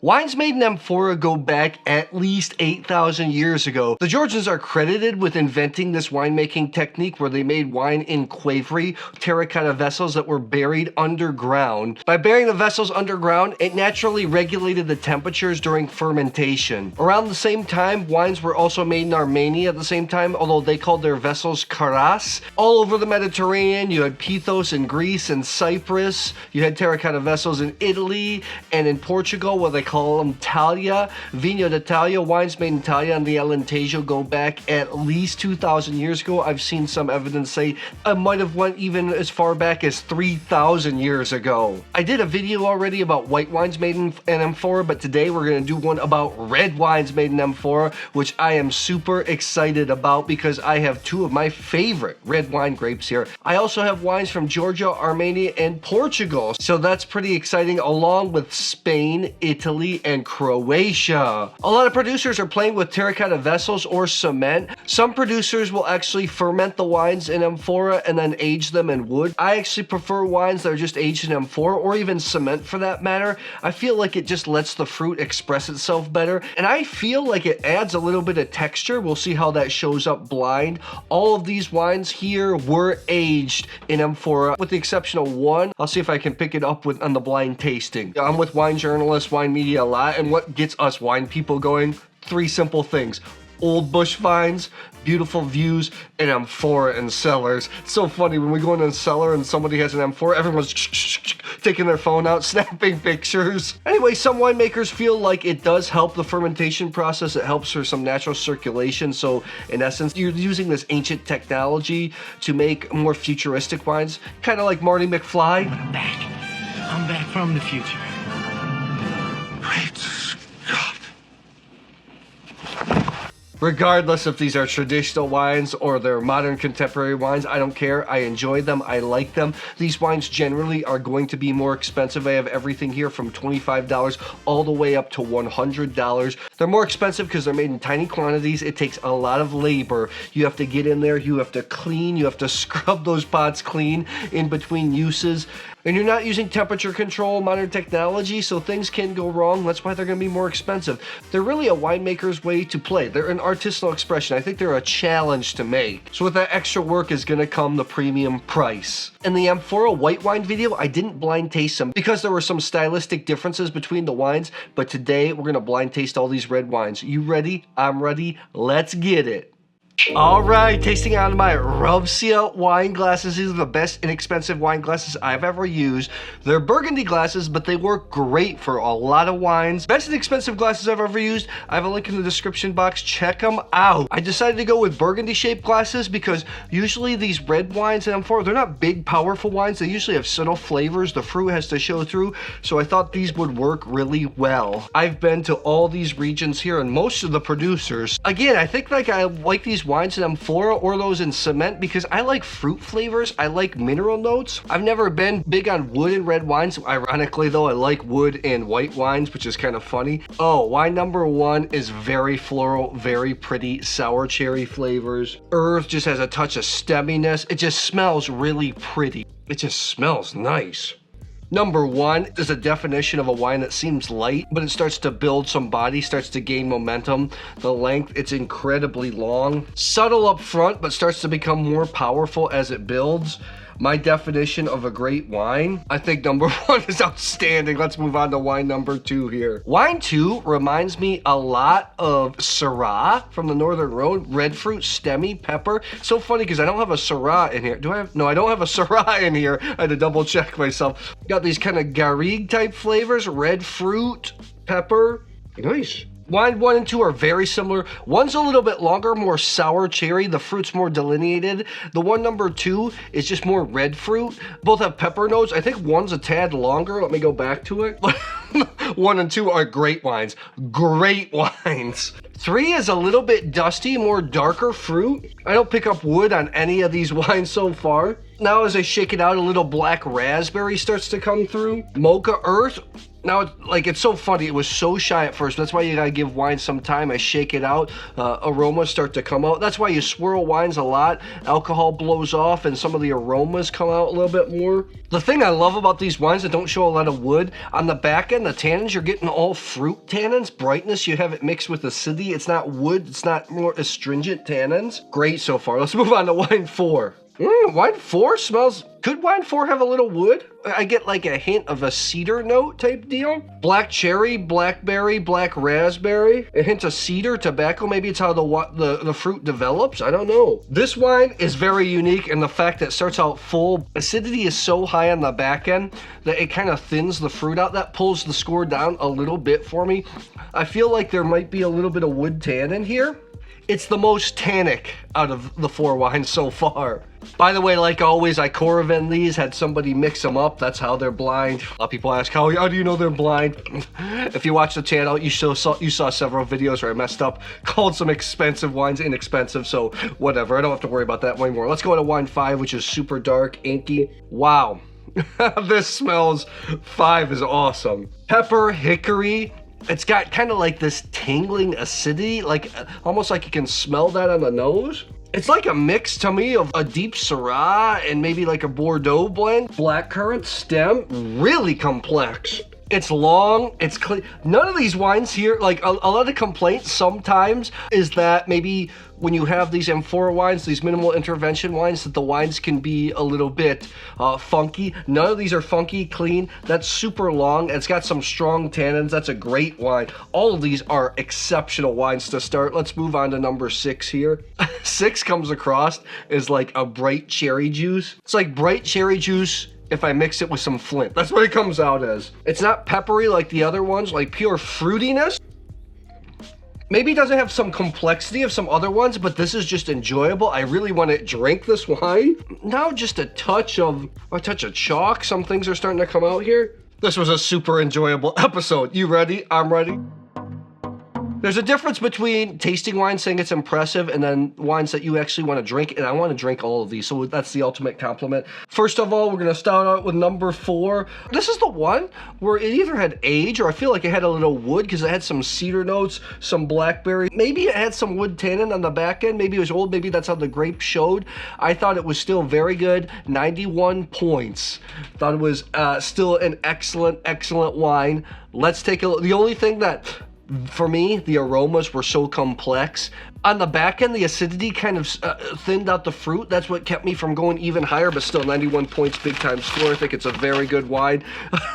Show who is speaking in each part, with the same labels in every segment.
Speaker 1: Wines made in amphora go back at least 8,000 years ago. The Georgians are credited with inventing this winemaking technique where they made wine in quavery, terracotta vessels that were buried underground. By burying the vessels underground, it naturally regulated the temperatures during fermentation. Around the same time, wines were also made in Armenia at the same time, although they called their vessels Karasi. All over the Mediterranean, you had Pythos in Greece and Cyprus. You had terracotta vessels in Italy and in Portugal, where they call them Talia. Vinho d'Italia, wines made in Italia and the Alentejo go back at least 2,000 years ago. I've seen some evidence say I might have went even as far back as 3,000 years ago. I did a video already about white wines made in amphora, but today we're going to do one about red wines made in amphora, which I am super excited about because I have two of my favorite red wine grapes here. I also have wines from Georgia, Armenia, and Portugal, so that's pretty exciting, along with Spain, Italy, and Croatia. A lot of producers are playing with terracotta vessels or cement. Some producers will actually ferment the wines in amphora and then age them in wood. I actually prefer wines that are just aged in amphora, or even cement for that matter. I feel like it just lets the fruit express itself better, and I feel like it adds a little bit of texture. We'll see how that shows up blind. All of these wines here were aged in amphora, with the exception of one. I'll see if I can pick it up on the blind tasting. I'm with wine journalists, wine media a lot, and what gets us wine people going? Three simple things: old bush vines, beautiful views, and amphora in cellars. It's so funny when we go in a cellar and somebody has an amphora, everyone's taking their phone out, snapping pictures. Anyway, some winemakers feel like it does help the fermentation process. It helps for some natural circulation. So in essence, you're using this ancient technology to make more futuristic wines, kind of like Marty McFly.
Speaker 2: But I'm back from the future.
Speaker 3: Great Scott.
Speaker 1: Regardless if these are traditional wines or they're modern contemporary wines, I don't care. I enjoy them. I like them. These wines generally are going to be more expensive. I have everything here from $25 all the way up to $100. They're more expensive because they're made in tiny quantities. It takes a lot of labor. You have to get in there. You have to clean. You have to scrub those pots clean in between uses. And you're not using temperature control, modern technology, so things can go wrong. That's why they're going to be more expensive. They're really a winemaker's way to play. They're an artisanal expression. I think they're a challenge to make. So with that extra work is going to come the premium price. In the amphora white wine video, I didn't blind taste them because there were some stylistic differences between the wines, but today we're going to blind taste all these red wines. You ready? I'm ready. Let's get it. All right, tasting out of my Rovsya wine glasses. These are the best inexpensive wine glasses I've ever used. They're burgundy glasses, but they work great for a lot of wines. Best inexpensive glasses I've ever used. I have a link in the description box. Check them out. I decided to go with burgundy shaped glasses because usually these red wines and amphora, they're not big, powerful wines. They usually have subtle flavors. The fruit has to show through. So I thought these would work really well. I've been to all these regions here and most of the producers. Again, I think I like these wines in amphora or those in cement because I like fruit flavors. I like mineral notes. I've never been big on wood and red wines. Ironically though, I like wood and white wines, which is kind of funny. Oh, wine number one is very floral, very pretty sour cherry flavors. Earth just has a touch of stemminess. It just smells really pretty. It just smells nice. Number one is a definition of a wine that seems light, but it starts to build some body, starts to gain momentum. The length, it's incredibly long. Subtle up front, but starts to become more powerful as it builds. My definition of a great wine, I think number one is outstanding. Let's move on to wine number two here. Wine two reminds me a lot of Zorah from the Northern Road. Red fruit, stemmy, pepper. So funny because I don't have a Zorah in here. Do I have? No, I don't have a Zorah in here. I had to double check myself. Got these kind of garrigue type flavors. Red fruit, pepper. Nice. Wine 1 and 2 are very similar. One's a little bit longer, more sour cherry. The fruit's more delineated. The one number 2 is just more red fruit. Both have pepper notes. I think one's a tad longer. Let me go back to it. 1 and 2 are great wines. Great wines. 3 is a little bit dusty, more darker fruit. I don't pick up wood on any of these wines so far. Now as I shake it out, a little black raspberry starts to come through. Mocha earth. Now, it's so funny. It was so shy at first. That's why you gotta give wine some time. I shake it out. Aromas start to come out. That's why you swirl wines a lot. Alcohol blows off and some of the aromas come out a little bit more. The thing I love about these wines that don't show a lot of wood, on the back end, the tannins, you're getting all fruit tannins. Brightness, you have it mixed with acidity. It's not wood. It's not more astringent tannins. Great so far. Let's move on to wine 4. Wine 4 smells... Could wine 4 have a little wood? I get like a hint of a cedar note type deal. Black cherry, blackberry, black raspberry, a hint of cedar, tobacco. Maybe it's how the fruit develops. I don't know. This wine is very unique in the fact that it starts out full. Acidity is so high on the back end that it kind of thins the fruit out. That pulls the score down a little bit for me. I feel like there might be a little bit of wood tannin here. It's the most tannic out of the 4 wines so far. By the way, like always, I Coravin these, had somebody mix them up. That's how they're blind. A lot of people ask, how do you know they're blind? If you watch the channel, you saw several videos where I messed up, called some expensive wines inexpensive, so whatever. I don't have to worry about that anymore. Let's go to wine 5, which is super dark, inky. Wow. This smells, 5 is awesome. Pepper, hickory. It's got kind of like this tingling acidity, like almost like you can smell that on the nose. It's like a mix to me of a deep Syrah and maybe like a Bordeaux blend. Blackcurrant stem, really complex. It's long, it's clean. None of these wines here, like a lot of complaints sometimes is that maybe when you have these Amphora wines, these minimal intervention wines, that the wines can be a little bit funky. None of these are funky, clean. That's super long. It's got some strong tannins. That's a great wine. All of these are exceptional wines to start. Let's move on to number 6 here. 6 comes across as like a bright cherry juice. It's like bright cherry juice if I mix it with some Flint. That's what it comes out as. It's not peppery like the other ones, like pure fruitiness. Maybe it doesn't have some complexity of some other ones, but this is just enjoyable. I really want to drink this wine. Now just a touch of chalk. Some things are starting to come out here. This was a super enjoyable episode. You ready? I'm ready. There's a difference between tasting wine, saying it's impressive, and then wines that you actually want to drink, and I want to drink all of these, so that's the ultimate compliment. First of all, we're going to start out with number 4. This is the one where it either had age, or I feel like it had a little wood, because it had some cedar notes, some blackberry. Maybe it had some wood tannin on the back end. Maybe it was old. Maybe that's how the grape showed. I thought it was still very good. 91 points. Thought it was still an excellent, excellent wine. Let's take a look. The only thing that... For me, the aromas were so complex. On the back end, the acidity kind of thinned out the fruit. That's what kept me from going even higher, but still 91 points, big time score. I think it's a very good wine.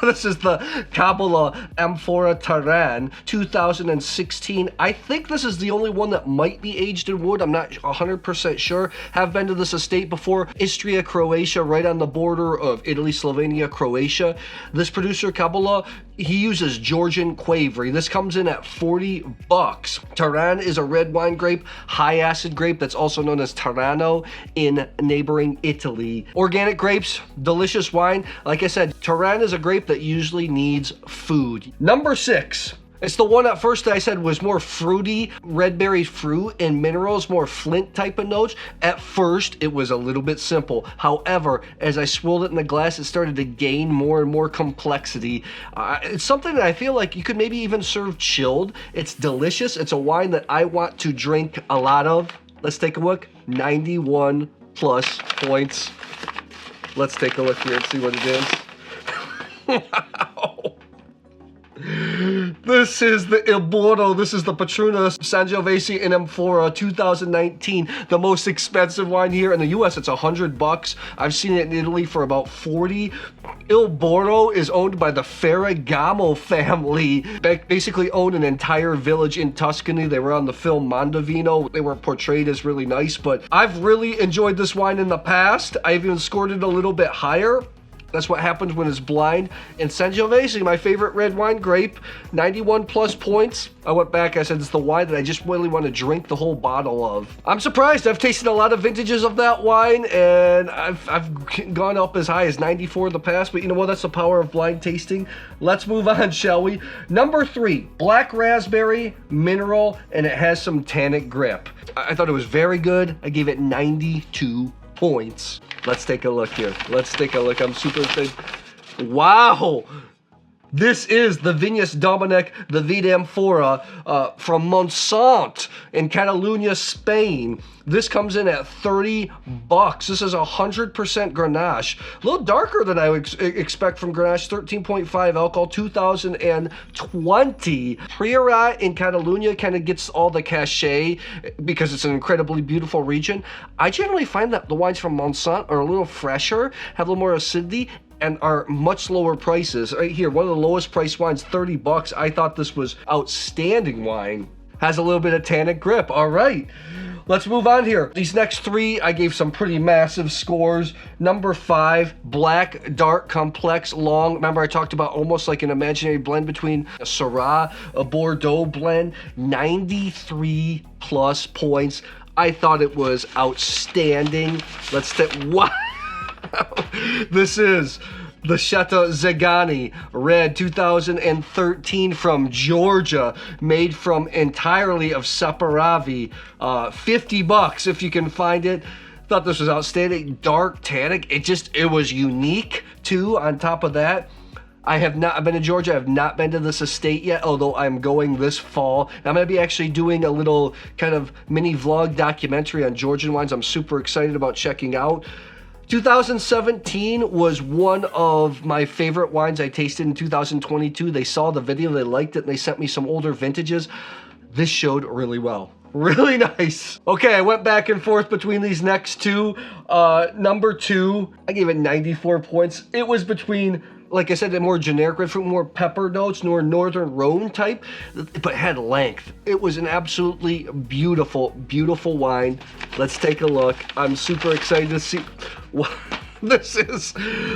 Speaker 1: This is the Kabbalah Amphora Taran 2016. I think this is the only one that might be aged in wood. I'm not 100% sure. Have been to this estate before. Istria, Croatia, right on the border of Italy, Slovenia, Croatia. This producer, Kabbalah, he uses Georgian Quavery. This comes in at $40. Taran is a red wine grape, high acid grape that's also known as Tarano in neighboring Italy. Organic grapes, delicious wine. Like I said, Taran is a grape that usually needs food. Number 6. It's the one at first that I said was more fruity, red berry fruit and minerals, more Flint type of notes. At first, it was a little bit simple. However, as I swirled it in the glass, it started to gain more and more complexity. It's something that I feel like you could maybe even serve chilled. It's delicious. It's a wine that I want to drink a lot of. Let's take a look. 91 plus points. Let's take a look here and see what it is. Wow. This is the Il Bordo. This is the Patruna Sangiovese in Amphora 2019. The most expensive wine here in the US. It's $100. I've seen it in Italy for about 40. Il Bordo is owned by the Ferragamo family. Basically owned an entire village in Tuscany. They were on the film Mondovino. They were portrayed as really nice, but I've really enjoyed this wine in the past. I've even scored it a little bit higher. That's what happens when it's blind. And Sangiovese, my favorite red wine grape, 91 plus points. I went back, I said, it's the wine that I just really want to drink the whole bottle of. I'm surprised. I've tasted a lot of vintages of that wine, and I've gone up as high as 94 in the past, but you know what? That's the power of blind tasting. Let's move on, shall we? Number 3, black raspberry, mineral, and it has some tannic grip. I thought it was very good. I gave it 92 points. Let's take a look here. Let's take a look. I'm super excited. Wow. This is the Vinyes Domenech, the Vide Amphora from Montsant in Catalonia, Spain. This comes in at 30 bucks. This is 100% Grenache. A little darker than I would expect from Grenache. 13.5 alcohol, 2020. Priorat in Catalonia kind of gets all the cachet because it's an incredibly beautiful region. I generally find that the wines from Montsant are a little fresher, have a little more acidity, and are much lower prices. Right here, one of the lowest priced wines, 30 bucks. I thought this was outstanding wine. Has a little bit of tannic grip. All right, let's move on here. These next three, I gave some pretty massive scores. Number 5, black, dark, complex, long. Remember I talked about almost like an imaginary blend between a Zorah, a Bordeaux blend. 93 plus points. I thought it was outstanding. Let's take, wow. This is the Château Zegaani Red 2013 from Georgia, made from entirely of Saperavi. 50 bucks if you can find it. Thought this was outstanding. Dark tannic. It was unique too. On top of that, I've been to Georgia. I have not been to this estate yet, although I'm going this fall. I'm going to be actually doing a little kind of mini vlog documentary on Georgian wines I'm super excited about checking out. 2017 was one of my favorite wines I tasted in 2022. They saw the video, they liked it, and they sent me some older vintages. This showed really well. Really nice. Okay, I went back and forth between these next two. Number 2, I gave it 94 points. It was between, like I said, a more generic red fruit, more pepper notes, more northern Rhone type, but had length. It was an absolutely beautiful, beautiful wine. Let's take a look. I'm super excited to see what this is.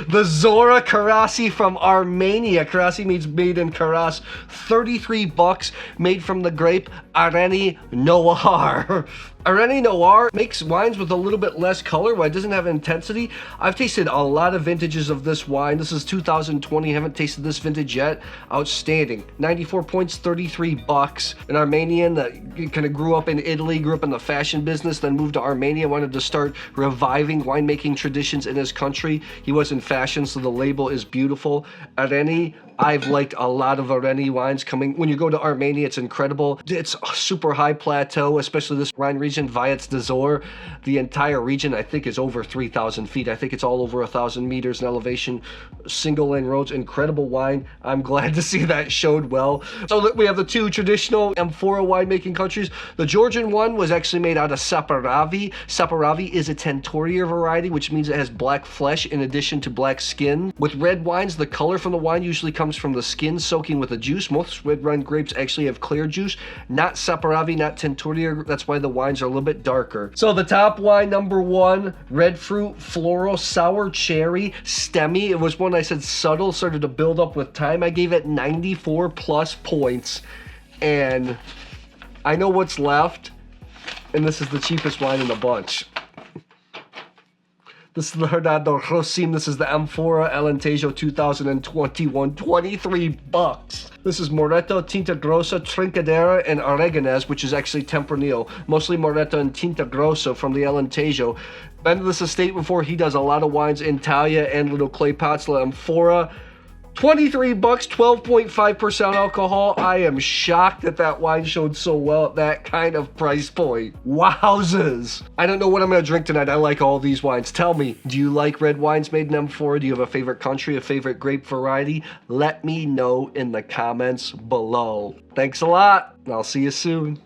Speaker 1: The Zorah Karasi from Armenia. Karasi means made in Karas. 33 bucks, made from the grape Areni Noir. Areni Noir makes wines with a little bit less color, but it doesn't have intensity. I've tasted a lot of vintages of this wine. This is 2020. Haven't tasted this vintage yet. Outstanding. 94 points, 33 bucks. An Armenian that kind of grew up in Italy, grew up in the fashion business, then moved to Armenia, wanted to start reviving winemaking traditions in his country. He was in fashion, so the label is beautiful. Areni, I've liked a lot of Areni wines coming. When you go to Armenia, it's incredible. It's a super high plateau, especially this wine region, Vinyes Domenech. The entire region, I think, is over 3,000 feet. I think it's all over 1,000 meters in elevation. Single lane roads, incredible wine. I'm glad to see that showed well. So we have the two traditional Amphora winemaking countries. The Georgian one was actually made out of Saperavi. Saperavi is a Tentorier variety, which means it has black flesh in addition to black skin. With red wines, the color from the wine usually comes from the skin soaking with the juice. Most red wine grapes actually have clear juice. Not Saperavi, not Tentorier. That's why the wines are a little bit darker. So the top wine, number 1, red fruit, floral, sour cherry, stemmy. It was one I said subtle, started to build up with time. I gave it 94 plus points. And I know what's left. And this is the cheapest wine in the bunch. This is the Hernando Rosim. This is the Amphora Alentejo 2021. 23 bucks. This is Moreto, Tinta Grossa, Trincadera, and Aragonés, which is actually Tempranillo. Mostly Moreto and Tinta Grossa from the Alentejo. Been to this estate before. He does a lot of wines in Talia and little clay pots. La Amphora. 23 bucks, 12.5% alcohol. I am shocked that that wine showed so well at that kind of price point. Wowzers. I don't know what I'm going to drink tonight. I like all these wines. Tell me, do you like red wines made in Amphora? Do you have a favorite country, a favorite grape variety? Let me know in the comments below. Thanks a lot, and I'll see you soon.